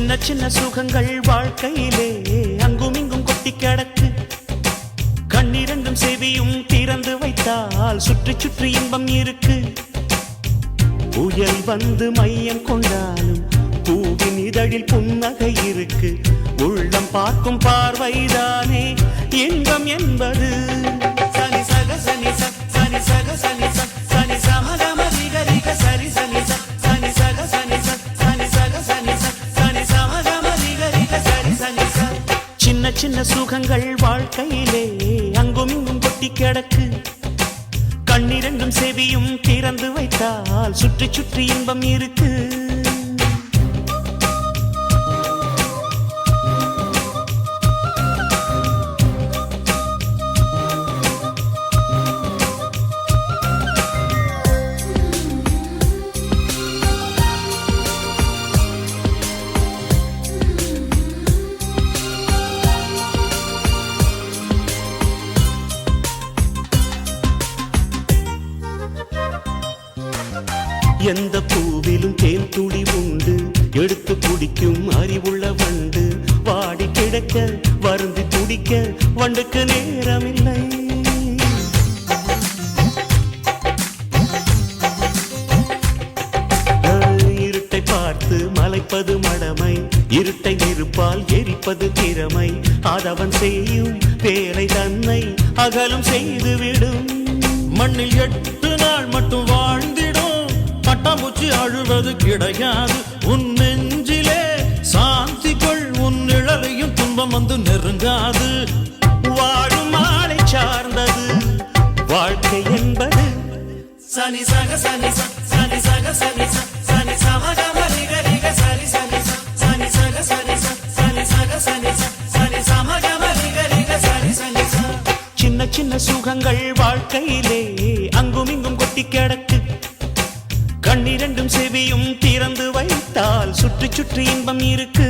சின்ன சின்ன சுகங்கள் வாழ்க்கையிலே அங்கும் இங்கும் கொட்டி கிடக்கு. கண்ணிரண்டும் செவியும் திறந்து வைத்தால் சுற்றி சுற்றி இன்பம் இருக்கு. புயல் வந்து மையம் கொண்டாலும் பூவின் இதழில் புன்னகை இருக்கு. உள்ளம் பார்க்கும் பார்வைதானே இன்பம் என்பது. சனி சக சனி சனி சக சனி சனி சமகம ரிக சரி சனி சனி சக சனி சனி சக சனி சனி சமகம ரிக சரி சனி. சின்ன சின்ன சுகங்கள் வாழ்க்கையிலே அங்கும் இங்கும் கொட்டி கிடக்கு. கண்ணிரண்டும் செவியும் திறந்து வைத்தால் சுற்றி சுற்றி இன்பம் இருக்கு. எந்த பூவிலும் தேன் துளி உண்டு, எடுத்து குடிக்கும் அறிவுள்ள வண்டு. வாடி கிடக்க வருந்தி துடிக்க வண்டுக்கு நேரமில்லை. இருட்டை பார்த்து மலைப்பது மடமை, இருட்டை நெருப்பால் எரிப்பது திறமை. அதவன் செய்யும் வேலை தன்னை அகலும் செய்துவிடும். மண்ணில் 8 நாள் மட்டும் வாழ்ந்திடும், பட்டாம்பூச்சி அழுவது கிடையாது. உன் நெஞ்சிலே சாந்தி கொள், உன் நிழலையும் துன்பம் வந்து நெருங்காது. வாழும் மாலை சார்ந்தது வாழ்க்கை என்பது. சனி சக சனி சனி சக சனி சனி சமகம ரிக சரி சனி சனி சக சனி சனி சக சனி சனி சமகம ரிக சரி சனி. சின்ன சின்ன சுகங்கள் வாழ்க்கையிலே அங்கும் இங்கும் கொட்டி கிடக்கு. கண்ணிரண்டும் செவியும் திறந்து வைத்தால் சுற்றி சுற்றி இன்பம் இருக்கு.